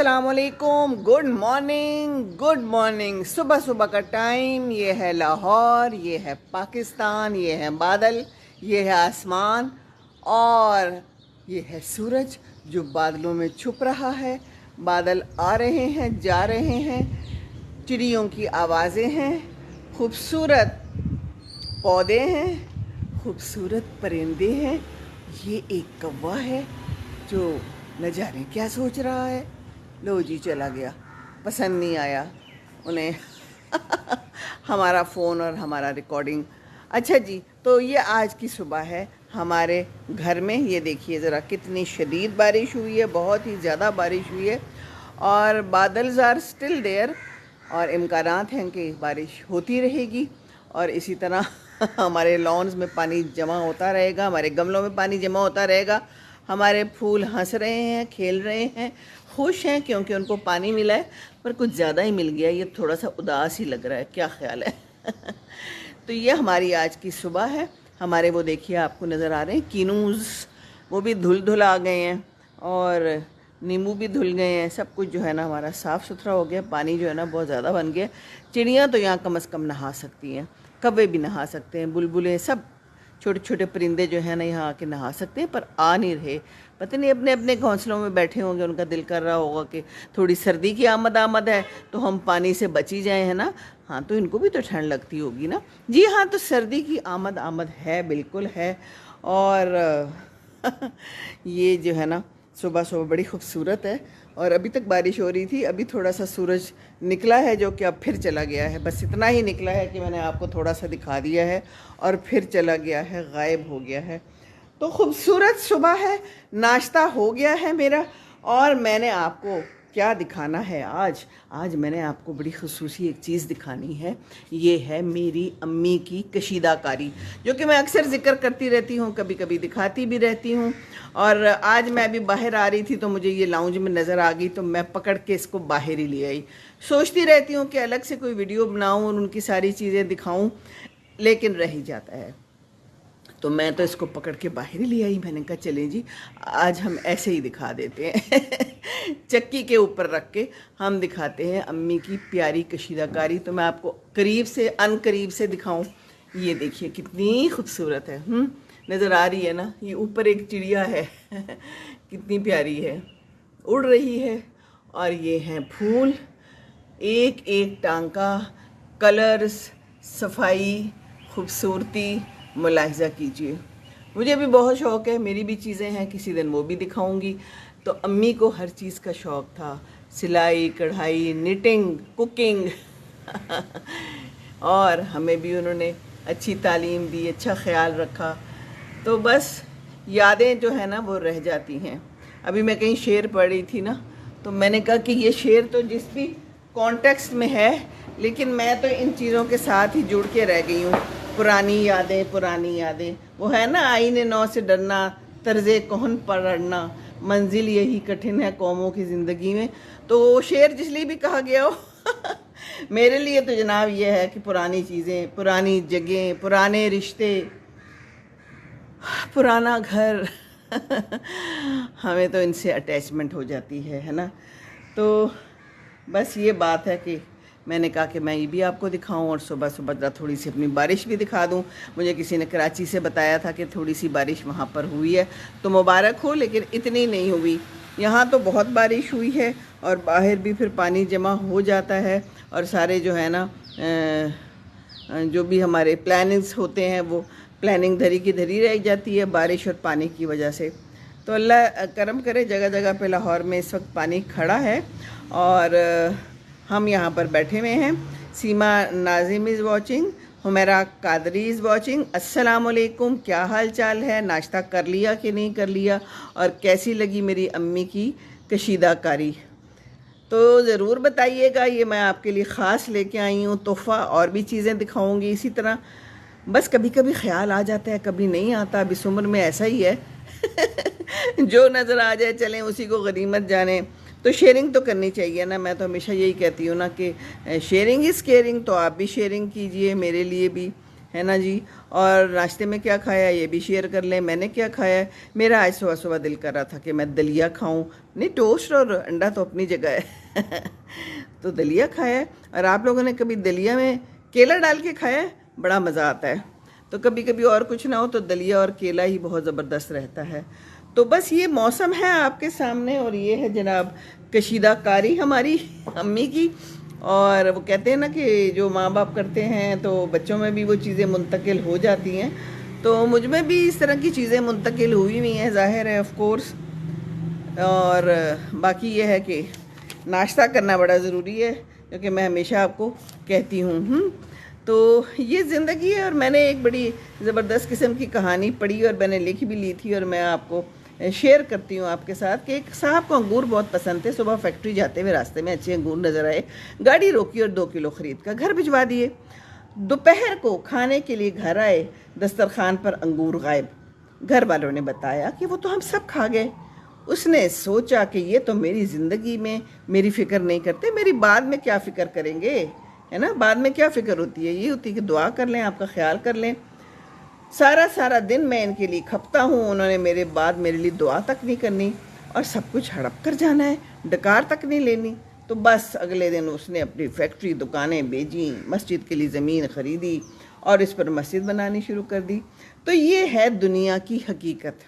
अस्सलामुअलैकुम, good morning. सुबह सुबह का टाइम। ये है लाहौर, ये है पाकिस्तान, ये है बादल, ये है आसमान और ये है सूरज जो बादलों में छुप रहा है। बादल आ रहे हैं, जा रहे हैं, चिड़ियों की आवाज़ें हैं, खूबसूरत पौधे हैं, खूबसूरत परिंदे हैं। ये एक कौवा है जो न जाने क्या सोच रहा है। लो जी, चला गया, पसंद नहीं आया उन्हें हमारा फ़ोन और हमारा रिकॉर्डिंग। अच्छा जी, तो ये आज की सुबह है हमारे घर में। ये देखिए ज़रा कितनी शदीद बारिश हुई है, बहुत ही ज़्यादा बारिश हुई है और बादल्स आर स्टिल देयर और इम्कानात हैं कि बारिश होती रहेगी और इसी तरह हमारे लॉन्स में पानी जमा होता रहेगा, हमारे गमलों में पानी जमा होता रहेगा। हमारे फूल हंस रहे हैं, खेल रहे हैं, खुश हैं क्योंकि उनको पानी मिला है, पर कुछ ज़्यादा ही मिल गया। ये थोड़ा सा उदास ही लग रहा है, क्या ख्याल है? तो ये हमारी आज की सुबह है। हमारे वो देखिए आपको नज़र आ रहे हैं कीनूज़, वो भी धुल आ गए हैं और नींबू भी धुल गए हैं। सब कुछ जो है ना हमारा साफ़ सुथरा हो गया। पानी जो है ना बहुत ज़्यादा बन गया। चिड़ियाँ तो यहाँ कम से कम नहा सकती हैं, कौवे भी नहा सकते हैं, बुलबुलें, सब छोटे छोटे परिंदे जो हैं ना यहाँ आके नहा सकते हैं, पर आ नहीं रहे। पता नहीं अपने अपने घोंसलों में बैठे होंगे, उनका दिल कर रहा होगा कि थोड़ी सर्दी की आमद है तो हम पानी से बची जाए, है ना। हाँ, तो इनको भी तो ठंड लगती होगी ना। जी हाँ, तो सर्दी की आमद है, बिल्कुल है। और ये जो है ना सुबह सुबह बड़ी खूबसूरत है और अभी तक बारिश हो रही थी। अभी थोड़ा सा सूरज निकला है जो कि अब फिर चला गया है। बस इतना ही निकला है कि मैंने आपको थोड़ा सा दिखा दिया है और फिर चला गया है, गायब हो गया है। तो खूबसूरत सुबह है, नाश्ता हो गया है मेरा। और मैंने आपको क्या दिखाना है आज मैंने आपको बड़ी खुसूसी एक चीज़ दिखानी है। ये है मेरी अम्मी की कशीदाकारी, जो कि मैं अक्सर ज़िक्र करती रहती हूँ, कभी कभी दिखाती भी रहती हूँ। और आज मैं अभी बाहर आ रही थी तो मुझे ये लाउंज में नज़र आ गई, तो मैं पकड़ के इसको बाहर ही ले आई। सोचती रहती हूँ कि अलग से कोई वीडियो बनाऊँ और उनकी सारी चीज़ें दिखाऊँ, लेकिन रह ही जाता है। तो मैं तो इसको पकड़ के बाहर ही ले आई। मैंने कहा चलें जी, आज हम ऐसे ही दिखा देते हैं चक्की के ऊपर रख के हम दिखाते हैं अम्मी की प्यारी कशीदाकारी। तो मैं आपको करीब से, अनकरीब से दिखाऊं। ये देखिए कितनी खूबसूरत है, नज़र आ रही है ना। ये ऊपर एक चिड़िया है कितनी प्यारी है, उड़ रही है। और ये हैं फूल, एक एक टांका, कलर्स, सफाई, खूबसूरती मुलाहिज़ा कीजिए। मुझे भी बहुत शौक़ है, मेरी भी चीज़ें हैं, किसी दिन वो भी दिखाऊंगी। तो अम्मी को हर चीज़ का शौक़ था, सिलाई, कढ़ाई, निटिंग, कुकिंग और हमें भी उन्होंने अच्छी तालीम दी, अच्छा ख्याल रखा। तो बस यादें जो है ना वो रह जाती हैं। अभी मैं कहीं शेर पढ़ रही थी ना, तो मैंने कहा कि ये शेर तो जिस भी कॉन्टेक्स्ट में है, लेकिन मैं तो इन चीज़ों के साथ ही जुड़ के रह गई हूँ। पुरानी यादें, वो है ना, आईने नौ से डरना, तर्ज़े कोहन पढ़ना, मंजिल यही कठिन है कौमों की ज़िंदगी में। तो वो शेर जिसलिए भी कहा गया हो मेरे लिए तो जनाब ये है कि पुरानी चीज़ें, पुरानी जगह, पुराने रिश्ते, पुराना घर हमें तो इनसे अटैचमेंट हो जाती है ना। तो बस ये बात है कि मैंने कहा कि मैं ये भी आपको दिखाऊं और सुबह सुबह थोड़ी सी अपनी बारिश भी दिखा दूं। मुझे किसी ने कराची से बताया था कि थोड़ी सी बारिश वहाँ पर हुई है, तो मुबारक हो, लेकिन इतनी नहीं हुई। यहाँ तो बहुत बारिश हुई है और बाहर भी फिर पानी जमा हो जाता है और सारे जो है ना जो भी हमारे प्लानिंग्स होते हैं वो प्लानिंग धरी की धरी रह जाती है बारिश और पानी की वजह से। तो अल्लाह करम करे, जगह जगह पे लाहौर में इस वक्त पानी खड़ा है और हम यहाँ पर बैठे हुए हैं। Seema Nazim is watching, Humaira Qadri is watching. अस्सलामुअलैकुम, क्या हाल चाल है? नाश्ता कर लिया कि नहीं कर लिया? और कैसी लगी मेरी अम्मी की कशीदाकारी? तो ज़रूर बताइएगा। ये मैं आपके लिए ख़ास लेके आई हूँ तोहफ़ा, और भी चीज़ें दिखाऊँगी इसी तरह। बस कभी कभी ख्याल आ जाता है, कभी नहीं आता। अब इस उम्र में ऐसा ही है जो नज़र आ जाए चलें उसी को गनीमत जाने। तो शेयरिंग तो करनी चाहिए ना। मैं तो हमेशा यही कहती हूँ ना कि शेयरिंग इज़ केयरिंग। तो आप भी शेयरिंग कीजिए मेरे लिए भी, है ना जी। और नाश्ते में क्या खाया ये भी शेयर कर लें, मैंने क्या खाया है। मेरा आज सुबह सुबह दिल कर रहा था कि मैं दलिया खाऊं, नहीं टोस्ट और अंडा तो अपनी जगह है तो दलिया खाया है। और आप लोगों ने कभी दलिया में केला डाल के खाया है? बड़ा मज़ा आता है। तो कभी कभी और कुछ ना हो तो दलिया और केला ही बहुत ज़बरदस्त रहता है। तो बस ये मौसम है आपके सामने, और ये है जनाब कशीदाकारी हमारी अम्मी की। और वो कहते हैं ना कि जो माँ बाप करते हैं तो बच्चों में भी वो चीज़ें मुंतकिल हो जाती हैं। तो मुझ में भी इस तरह की चीज़ें मुंतकिल हुई हुई हैं, ज़ाहिर है, ऑफ कोर्स। और बाकी ये है कि नाश्ता करना बड़ा ज़रूरी है, क्योंकि मैं हमेशा आपको कहती हूँ। तो ये ज़िंदगी है। और मैंने एक बड़ी ज़बरदस्त किस्म की कहानी पढ़ी और मैंने लिख भी ली थी, और मैं आपको शेयर करती हूँ आपके साथ कि एक साहब को अंगूर बहुत पसंद थे। सुबह फैक्ट्री जाते हुए रास्ते में अच्छे अंगूर नज़र आए, गाड़ी रोकी और 2 किलो ख़रीद कर घर भिजवा दिए। दोपहर को खाने के लिए घर आए, दस्तरखान पर अंगूर गायब। घर वालों ने बताया कि वो तो हम सब खा गए। उसने सोचा कि ये तो मेरी ज़िंदगी में मेरी फ़िक्र नहीं करते, मेरी बाद में क्या फ़िक्र करेंगे, है ना। बाद में क्या फ़िक्र होती है, ये होती है कि दुआ कर लें, आपका ख्याल कर लें। सारा दिन मैं इनके लिए खपता हूँ, उन्होंने मेरे बाद मेरे लिए दुआ तक नहीं करनी, और सब कुछ हड़प कर जाना है, डकार तक नहीं लेनी। तो बस अगले दिन उसने अपनी फैक्ट्री दुकानें बेची, मस्जिद के लिए ज़मीन ख़रीदी और इस पर मस्जिद बनानी शुरू कर दी। तो ये है दुनिया की हकीकत।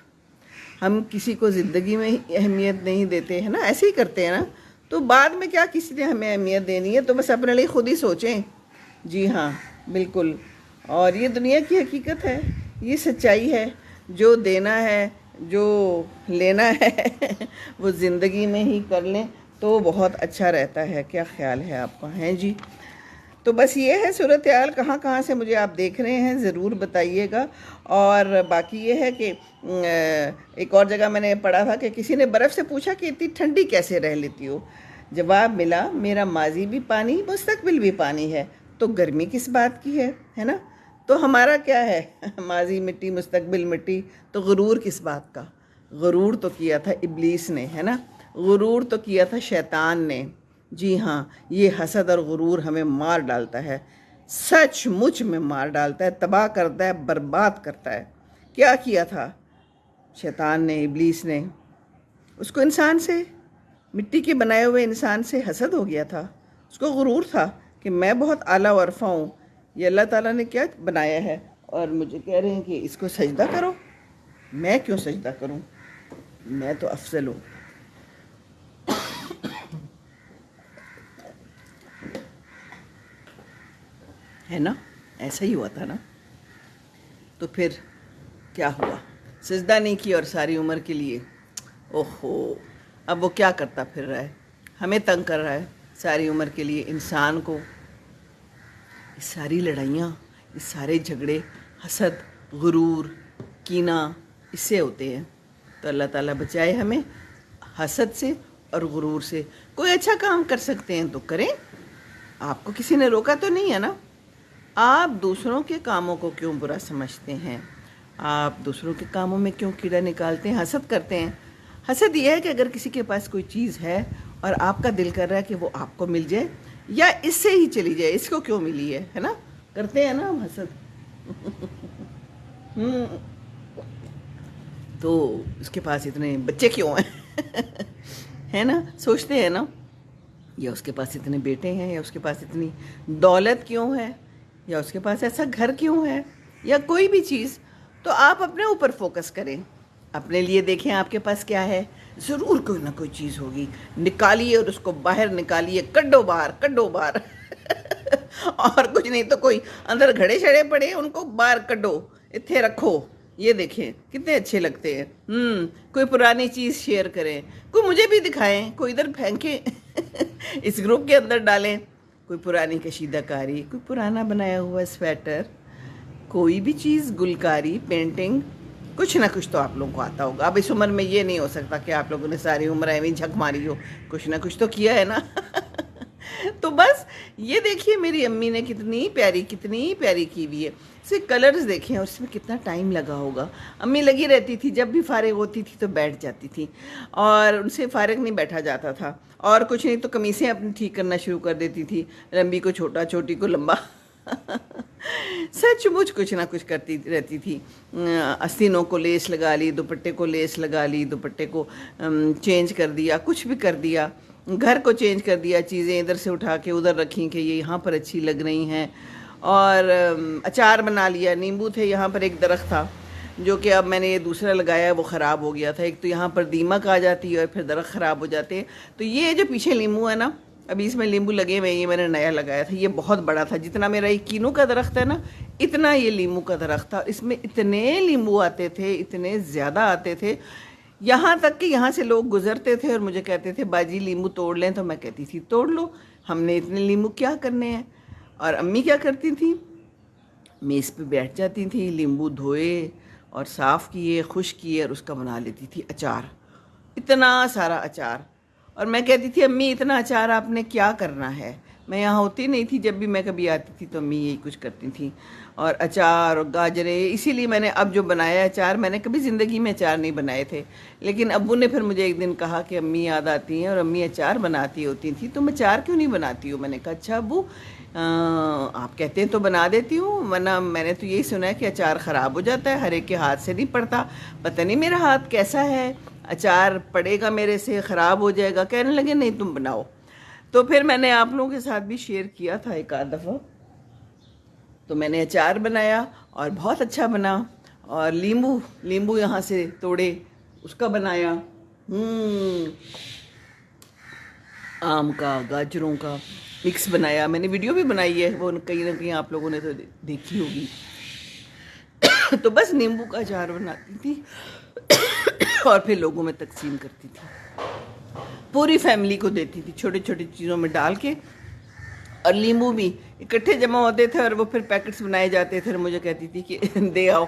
हम किसी को ज़िंदगी में अहमियत नहीं देते हैं ना, ऐसे ही करते हैं ना। तो बाद में क्या किसी ने हमें अहमियत देनी है, तो बस अपने लिए खुद ही सोचें। जी हाँ, बिल्कुल। और ये दुनिया की हकीकत है, ये सच्चाई है। जो देना है, जो लेना है वो ज़िंदगी में ही कर लें तो बहुत अच्छा रहता है। क्या ख्याल है आपका, हैं जी। तो बस ये है सूरत हाल। कहाँ कहाँ से मुझे आप देख रहे हैं ज़रूर बताइएगा। और बाकी ये है कि एक और जगह मैंने पढ़ा था कि किसी ने बर्फ़ से पूछा कि इतनी ठंडी कैसे रह लेती हो। जवाब मिला, मेरा माजी भी पानी, मुस्तकबिल भी पानी है, तो गर्मी किस बात की है ना। तो हमारा क्या है, माजी मिट्टी मुस्तकबिल मिट्टी, तो गुरूर किस बात का। गुरूर तो किया था इब्लीस ने, है ना। गुरूर तो किया था शैतान ने। जी हाँ, ये हसद और गुरूर हमें मार डालता है, सचमुच में मार डालता है, तबाह करता है, बर्बाद करता है। क्या किया था शैतान ने, इब्लीस ने? उसको इंसान से, मिट्टी के बनाए हुए इंसान से हसद हो गया था। उसको गुरूर था कि मैं बहुत आला वरफ़ा हूँ, ये अल्लाह ताला ने क्या बनाया है, और मुझे कह रहे हैं कि इसको सजदा करो। मैं क्यों सजदा करूँ, मैं तो अफजल हूँ। है ना, ऐसा ही हुआ था ना। तो फिर क्या हुआ, सजदा नहीं किया और सारी उम्र के लिए, ओहो, अब वो क्या करता फिर रहा है, हमें तंग कर रहा है सारी उम्र के लिए। इंसान को ये सारी लड़ाइयाँ, ये सारे झगड़े, हसद, गुरूर, कीना, इससे होते हैं। तो अल्लाह ताला बचाए हमें हसद से और गुरूर से। कोई अच्छा काम कर सकते हैं तो करें, आपको किसी ने रोका तो नहीं है ना। आप दूसरों के कामों को क्यों बुरा समझते हैं, आप दूसरों के कामों में क्यों कीड़ा निकालते हैं, हसद करते हैं। हसद ये है कि अगर किसी के पास कोई चीज़ है और आपका दिल कर रहा है कि वो आपको मिल जाए या इससे ही चली जाए, इसको क्यों मिली है ना, करते हैं ना हम हसद तो उसके पास इतने बच्चे क्यों हैं है ना, सोचते हैं ना। या उसके पास इतने बेटे हैं, या उसके पास इतनी दौलत क्यों है, या उसके पास ऐसा घर क्यों है, या कोई भी चीज़। तो आप अपने ऊपर फोकस करें, अपने लिए देखें आपके पास क्या है। ज़रूर कोई ना कोई चीज़ होगी, निकालिए और उसको बाहर निकालिए, कड्डो बाहर और कुछ नहीं तो कोई अंदर घड़े छड़े पड़े, उनको बाहर कड्डो, इत्थे रखो। ये देखें कितने अच्छे लगते हैं। कोई पुरानी चीज़ शेयर करें, कोई मुझे भी दिखाएं, कोई इधर फेंकें इस ग्रुप के अंदर डालें। कोई पुरानी कशीदाकारी, कोई पुराना बनाया हुआ स्वेटर, कोई भी चीज़, गुलकारी, पेंटिंग, कुछ ना कुछ तो आप लोगों को आता होगा। अब इस उम्र में ये नहीं हो सकता कि आप लोगों ने सारी उम्र ऐਵੇਂ झक मारी हो, कुछ ना कुछ तो किया है ना तो बस ये देखिए मेरी अम्मी ने कितनी प्यारी की हुई है। इसके कलर्स देखें और इसमें कितना टाइम लगा होगा। अम्मी लगी रहती थी, जब भी फारिग होती थी तो बैठ जाती थी, और उनसे फारिग नहीं बैठा जाता था। और कुछ नहीं तो कमीज़ें अपनी ठीक करना शुरू कर देती थी, लंबी को छोटा, छोटी को लंबा सचमुच कुछ ना कुछ करती रहती थी। आस्तीनों को लेस लगा ली, दुपट्टे को लेस लगा ली, दुपट्टे को चेंज कर दिया, कुछ भी कर दिया, घर को चेंज कर दिया, चीज़ें इधर से उठा के उधर रखी कि ये यहाँ पर अच्छी लग रही हैं। और अचार बना लिया। नींबू थे, यहाँ पर एक दरख्त था जो कि अब मैंने ये दूसरा लगाया, वो ख़राब हो गया था। एक तो यहाँ पर दीमक आ जाती है और फिर दरख्त ख़राब हो जाते हैं। तो ये जो पीछे नींबू है ना, अभी इसमें नींबू लगे हुए, ये मैंने नया लगाया था। ये बहुत बड़ा था, जितना मेरा एक कीनू का दरख्त है ना, इतना ये नींबू का दरख्त था। इसमें इतने नींबू आते थे, इतने ज़्यादा आते थे, यहाँ तक कि यहाँ से लोग गुजरते थे और मुझे कहते थे बाजी नींबू तोड़ लें। तो मैं कहती थी तोड़ लो, हमने इतने नींबू क्या करने हैं। और अम्मी क्या करती थी, मेज़ पे बैठ जाती थी, नींबू धोए और साफ़ किए, खुश किए और उसका बना लेती थी अचार, इतना सारा अचार। और मैं कहती थी अम्मी इतना अचार आपने क्या करना है। मैं यहाँ होती नहीं थी, जब भी मैं कभी आती थी तो अम्मी यही कुछ करती थी। और अचार और गाजरें, इसीलिए मैंने अब जो बनाया अचार, मैंने कभी ज़िंदगी में अचार नहीं बनाए थे। लेकिन अब्बू ने फिर मुझे एक दिन कहा कि अम्मी याद आती हैं और अम्मी अचार बनाती होती थी, तो मैं अचार क्यों नहीं बनाती हूँ। मैंने कहा अच्छा अब्बू, आप कहते हैं तो बना देती हूँ, वरना मैंने तो यही सुना है कि अचार ख़राब हो जाता है, हर एक के हाथ से नहीं पड़ता। पता नहीं मेरा हाथ कैसा है, अचार पड़ेगा मेरे से, ख़राब हो जाएगा। कहने लगे नहीं तुम बनाओ। तो फिर मैंने आप लोगों के साथ भी शेयर किया था एक आध दफ़ा। तो मैंने अचार बनाया और बहुत अच्छा बना। और नींबू यहाँ से तोड़े, उसका बनाया। आम का, गाजरों का मिक्स बनाया। मैंने वीडियो भी बनाई है, वो कहीं ना कहीं आप लोगों ने तो देखी होगी। तो बस नींबू का अचार बनाती थी और फिर लोगों में तकसीम करती थी, पूरी फैमिली को देती थी, छोटी छोटी चीज़ों में डाल के। और नींबू भी इकट्ठे जमा होते थे और वो फिर पैकेट्स बनाए जाते थे। और मुझे कहती थी कि दे आओ,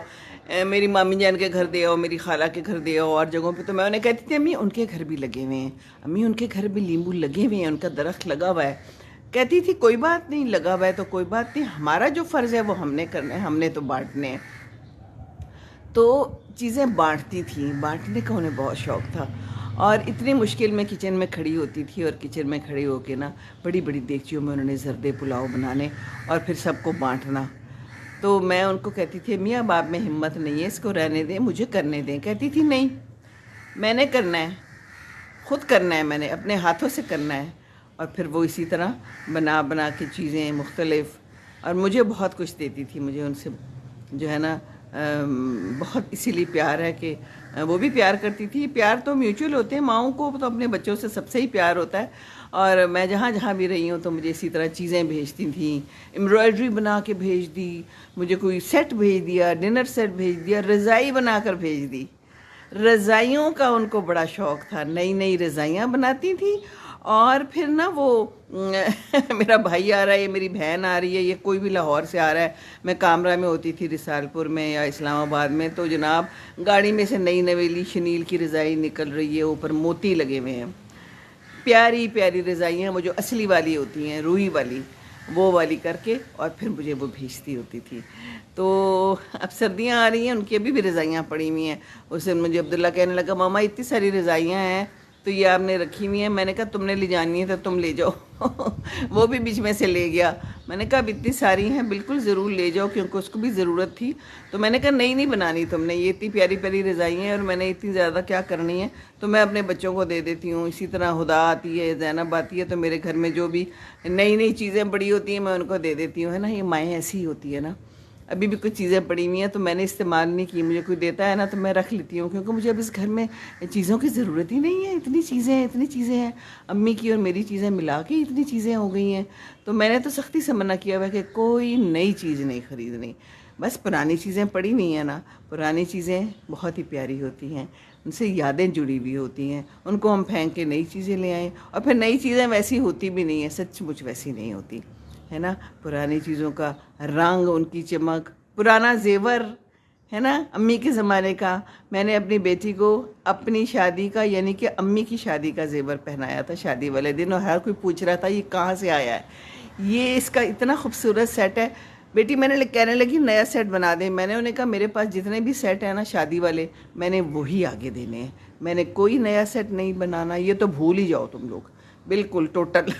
मेरी मामी जान के घर दे आओ, मेरी खाला के घर दे आओ, और जगहों पे। तो मैं उन्हें कहती थी अम्मी उनके घर भी लगे हुए हैं, अम्मी उनके घर भी नींबू लगे हुए हैं, उनका दरख्त लगा हुआ है। कहती थी कोई बात नहीं, लगा हुआ है तो कोई बात नहीं, हमारा जो फ़र्ज़ है वो हमने करना है, हमने तो बांटने हैं। तो चीज़ें बांटती थी, बांटने का उन्हें बहुत शौक़ था। और इतनी मुश्किल में किचन में खड़ी होती थी, और किचन में खड़ी होके ना बड़ी बड़ी देगचियों में उन्होंने ज़र्दे पुलाव बनाने और फिर सबको बांटना। तो मैं उनको कहती थी मियाँ बाप में हिम्मत नहीं है, इसको रहने दें, मुझे करने दें। कहती थी नहीं, मैंने करना है, ख़ुद करना है, मैंने अपने हाथों से करना है। और फिर वो इसी तरह बना बना के चीज़ें मुख्तलिफ़, और मुझे बहुत कुछ देती थी। मुझे उनसे जो है ना बहुत इसीलिए प्यार है कि वो भी प्यार करती थी। प्यार तो म्यूचुअल होते हैं, माँओं को तो अपने बच्चों से सबसे ही प्यार होता है। और मैं जहाँ जहाँ भी रही हूँ तो मुझे इसी तरह चीज़ें भेजती थी, एम्ब्रॉयडरी बना के भेज दी, मुझे कोई सेट भेज दिया, डिनर सेट भेज दिया, रज़ाई बना कर भेज दी। रज़ाइयों का उनको बड़ा शौक़ था, नई नई रज़ाइयाँ बनाती थी। और फिर ना वो मेरा भाई आ रहा है, ये मेरी बहन आ रही है, ये कोई भी लाहौर से आ रहा है। मैं कामरा में होती थी रिसालपुर में या इस्लामाबाद में, तो जनाब गाड़ी में से नई नवेली शनील की रज़ाई निकल रही है, ऊपर मोती लगे हुए हैं, प्यारी प्यारी रज़ाइयाँ, वो जो असली वाली होती हैं, रूई वाली, वो वाली करके और फिर मुझे वो भेजती होती थी। तो अब सर्दियाँ आ रही हैं, उनकी अभी भी रज़ाइयाँ पड़ी हुई हैं। उस दिन मुझे अब्दुल्ला कहने लगा मामा इतनी सारी रज़ाइयाँ हैं तो ये आपने रखी हुई है। मैंने कहा तुमने ले जानी है तो तुम ले जाओ। वो भी बीच में से ले गया। मैंने कहा अब इतनी सारी हैं, बिल्कुल ज़रूर ले जाओ, क्योंकि उसको भी ज़रूरत थी। तो मैंने कहा नहीं बनानी तुमने, ये इतनी प्यारी प्यारी रज़ाई हैं और मैंने इतनी ज़्यादा क्या करनी है, तो मैं अपने बच्चों को दे देती हूँ। इसी तरह हुदा आती है, ज़ैनब आती है, तो मेरे घर में जो भी नई नई चीज़ें बड़ी होती हैं मैं उनको दे देती हूँ, है ना। ये माएँ ऐसी ही होती है ना। अभी भी कुछ चीज़ें पड़ी हुई हैं तो मैंने इस्तेमाल नहीं की, मुझे कोई देता है ना तो मैं रख लेती हूँ, क्योंकि मुझे अब इस घर में चीज़ों की ज़रूरत ही नहीं है। इतनी चीज़ें हैं, अम्मी की और मेरी चीज़ें मिला के इतनी चीज़ें हो गई हैं। तो मैंने तो सख्ती से मना किया हुआ है कि कोई नई चीज़ नहीं ख़रीदनी। बस पुरानी चीज़ें पड़ी नहीं है ना, पुरानी चीज़ें बहुत ही प्यारी होती हैं, उनसे यादें जुड़ी हुई होती हैं, उनको हम फेंक के नई चीज़ें ले आएँ और फिर नई चीज़ें वैसी होती भी नहीं है, सचमुच वैसी नहीं होती, है ना। पुरानी चीज़ों का रंग, उनकी चमक, पुराना जेवर, है ना, अम्मी के ज़माने का। मैंने अपनी बेटी को अपनी शादी का, यानी कि अम्मी की शादी का जेवर पहनाया था शादी वाले दिन, और हर कोई पूछ रहा था ये कहाँ से आया है, ये इसका इतना खूबसूरत सेट है। बेटी मैंने कहने लगी नया सेट बना दे। मैंने उन्हें कहा मेरे पास जितने भी सेट हैं ना शादी वाले, मैंने वही आगे देने हैं, मैंने कोई नया सेट नहीं बनाना, ये तो भूल ही जाओ तुम लोग, बिल्कुल टोटल।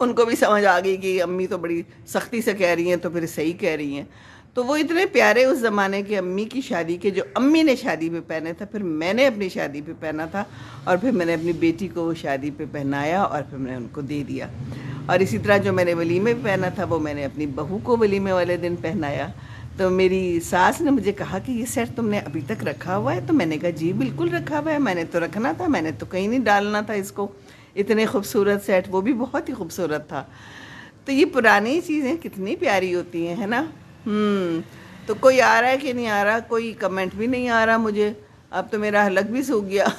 उनको भी समझ आ गई कि अम्मी तो बड़ी सख्ती से कह रही हैं तो फिर सही कह रही हैं। तो वो इतने प्यारे उस ज़माने के अम्मी की शादी के, जो अम्मी ने शादी पे पहने था, फिर मैंने अपनी शादी पे पहना था, और फिर मैंने अपनी बेटी को वो शादी पे पहनाया और फिर मैंने उनको दे दिया। और इसी तरह जो मैंने वलीमे पे पहना था वो मैंने अपनी बहू को वलीमे वाले दिन पहनाया। तो मेरी सास ने मुझे कहा कि ये सेट तुमने अभी तक रखा हुआ है? तो मैंने कहा जी बिल्कुल रखा हुआ है, मैंने तो रखना था, मैंने तो कहीं नहीं डालना था इसको। इतने खूबसूरत सेट, वो भी बहुत ही खूबसूरत था। तो ये पुरानी चीज़ें कितनी प्यारी होती हैं, है ना। तो कोई आ रहा है कि नहीं आ रहा? कोई कमेंट भी नहीं आ रहा मुझे। अब तो मेरा हलक भी सूख गया।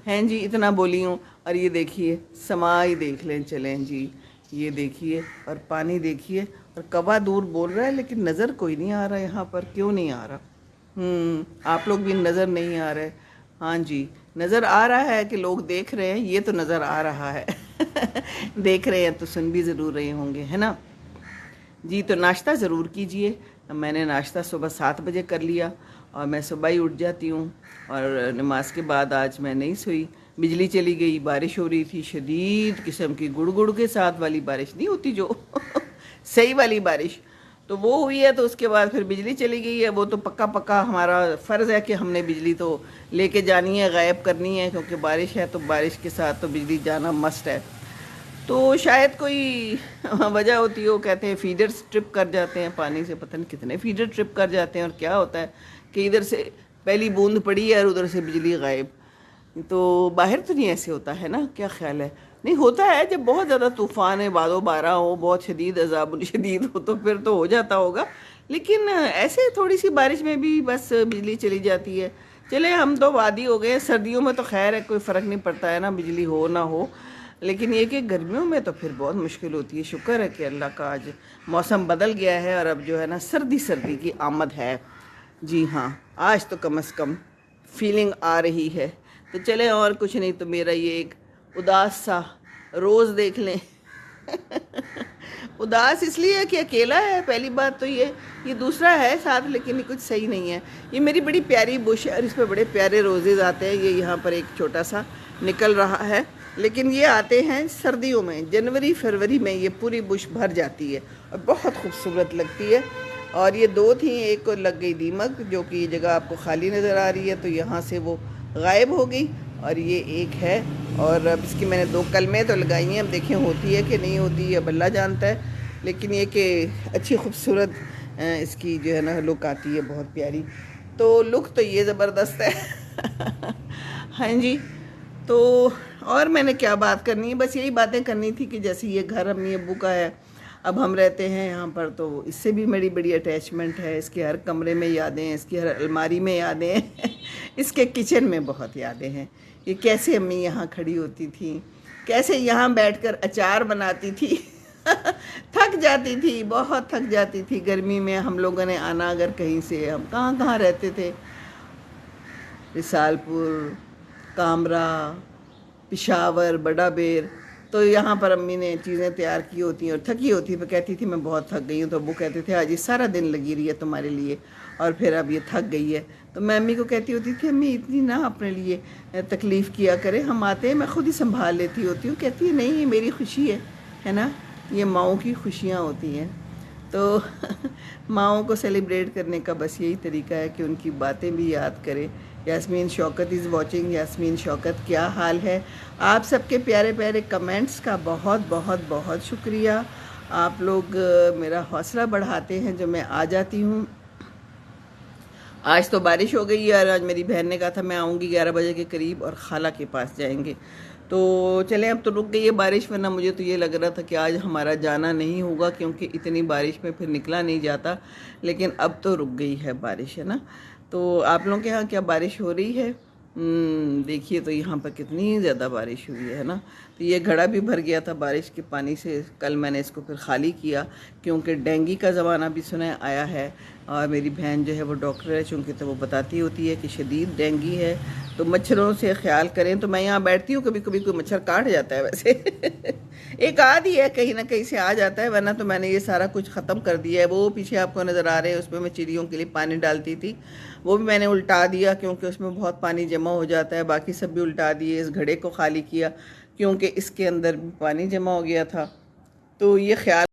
हैं जी, इतना बोली हूँ। और ये देखिए समाई देख लें, चलें जी, ये देखिए, और पानी देखिए, और कवा दूर बोल रहा है लेकिन नज़र कोई नहीं आ रहा यहाँ पर। क्यों नहीं आ रहा? आप लोग भी नज़र नहीं आ रहे? हाँ जी, नज़र आ रहा है कि लोग देख रहे हैं, ये तो नज़र आ रहा है। देख रहे हैं तो सुन भी ज़रूर रहे होंगे, है ना जी। तो नाश्ता ज़रूर कीजिए। मैंने नाश्ता सुबह 7 बजे कर लिया, और मैं सुबह ही उठ जाती हूँ, और नमाज के बाद आज मैं नहीं सोई। बिजली चली गई, बारिश हो रही थी, शदीद किस्म की, गुड़ गुड़ के साथ वाली बारिश नहीं होती जो सही वाली बारिश, तो वो हुई है। तो उसके बाद फिर बिजली चली गई है। वो तो पक्का पक्का हमारा फ़र्ज़ है कि हमने बिजली तो लेके जानी है, गायब करनी है, क्योंकि बारिश है तो बारिश के साथ तो बिजली जाना मस्ट है। तो शायद कोई वजह होती हो, कहते हैं फीडर्स ट्रिप कर जाते हैं पानी से, पता नहीं कितने फीडर ट्रिप कर जाते हैं, और क्या होता है कि इधर से पहली बूंद पड़ी है और उधर से बिजली गायब। तो बाहर तो नहीं ऐसे होता है ना, क्या ख्याल है? नहीं होता है, जब बहुत ज़्यादा तूफ़ान है, बादो बारह हो, बहुत शदीद अज़ाब शदीद हो, तो फिर तो हो जाता होगा। लेकिन ऐसे थोड़ी सी बारिश में भी बस बिजली चली जाती है। चले, हम तो वादी हो गए। सर्दियों में तो खैर है, कोई फ़र्क नहीं पड़ता है ना, बिजली हो ना हो। लेकिन ये कि गर्मियों में तो फिर बहुत मुश्किल होती है। शुक्र है कि अल्लाह का आज मौसम बदल गया है, और अब जो है ना सर्दी सर्दी की आमद है। जी हाँ, आज तो कम से कम फीलिंग आ रही है। तो चले, और कुछ नहीं तो मेरा ये एक उदास सा रोज़ देख लें। उदास इसलिए कि अकेला है, पहली बात तो ये दूसरा है साथ, लेकिन ये कुछ सही नहीं है। ये मेरी बड़ी प्यारी बुश है, और इस पर बड़े प्यारे रोजेज़ आते हैं। ये यहाँ पर एक छोटा सा निकल रहा है, लेकिन ये आते हैं सर्दियों में, जनवरी फरवरी में ये पूरी बुश भर जाती है और बहुत खूबसूरत लगती है। और ये दो थी, एक को लग गई दीमक, जो कि ये जगह आपको खाली नज़र आ रही है, तो यहाँ से वो गायब हो गई, और ये एक है। और अब इसकी मैंने 2 कलमें तो लगाई हैं, अब देखें होती है कि नहीं होती है, अल्लाह जानता है। लेकिन ये कि अच्छी खूबसूरत इसकी जो है ना लुक आती है, बहुत प्यारी। तो लुक तो ये ज़बरदस्त है। हाँ जी। तो और मैंने क्या बात करनी है, बस यही बातें करनी थी कि जैसे ये घर अम्मी अब्बू का है, अब हम रहते हैं यहाँ पर, तो इससे भी मेरी बड़ी अटैचमेंट है। इसके हर कमरे में यादें हैं, इसकी हर अलमारी में यादें हैं। इसके किचन में बहुत यादें हैं। ये कैसे अम्मी यहाँ खड़ी होती थी, कैसे यहाँ बैठकर अचार बनाती थी। थक जाती थी, बहुत थक जाती थी। गर्मी में हम लोगों ने आना, अगर कहीं से, हम कहाँ कहाँ रहते थे, रिसालपुर, कामरा, पिशावर, बड़ा बेर। तो यहाँ पर अम्मी ने चीज़ें तैयार की होती हैं, और थकी होती है, तो कहती थी मैं बहुत थक गई हूँ। तो वो कहते थे आज ये सारा दिन लगी रही है तुम्हारे लिए, और फिर अब ये थक गई है। तो मैं अम्मी को कहती होती थी अम्मी इतनी ना अपने लिए तकलीफ़ किया करे, हम आते हैं मैं खुद ही संभाल लेती होती हूँ। कहती है नहीं, ये मेरी खुशी है ना, ये माओं की खुशियाँ होती हैं। तो माओं को सेलिब्रेट करने का बस यही तरीका है कि उनकी बातें भी याद करें। Yasmeen Shaukat is watching. यास्मीन शौकत, क्या हाल है? आप सबके प्यारे प्यारे कमेंट्स का बहुत बहुत बहुत शुक्रिया। आप लोग मेरा हौसला बढ़ाते हैं जो मैं आ जाती हूँ। आज तो बारिश हो गई है, और आज मेरी बहन ने कहा था मैं आऊँगी 11 बजे के करीब, और खाला के पास जाएंगे। तो चलें, अब तो रुक गई है बारिश, वरना मुझे तो ये लग रहा था कि आज हमारा जाना नहीं होगा, क्योंकि इतनी बारिश में फिर निकला नहीं जाता। लेकिन अब तो रुक गई है बारिश, है ना। तो आप लोगों के यहाँ क्या बारिश हो रही है? देखिए तो यहाँ पर कितनी ज़्यादा बारिश हुई है ना। तो ये घड़ा भी भर गया था बारिश के पानी से। कल मैंने इसको फिर खाली किया, क्योंकि डेंगू का ज़माना भी सुना आया है, और मेरी बहन जो है वो डॉक्टर है, चूँकि तो वो बताती होती है कि शदीद डेंगू है, तो मच्छरों से ख्याल करें। तो मैं यहाँ बैठती हूँ, कभी कभी कोई मच्छर काट जाता है वैसे। एक आध ही है, कहीं ना कहीं से आ जाता है, वरना तो मैंने ये सारा कुछ ख़त्म कर दिया है। वो पीछे आपको नज़र आ रहे हैं, उसमें मैं चिड़ियों के लिए पानी डालती थी, वो भी मैंने उल्टा दिया, क्योंकि उसमें बहुत पानी जमा हो जाता है। बाकी सब भी उल्टा दिए, इस घड़े को खाली किया, क्योंकि इसके अंदर भी पानी जमा हो गया था। तो ये ख्याल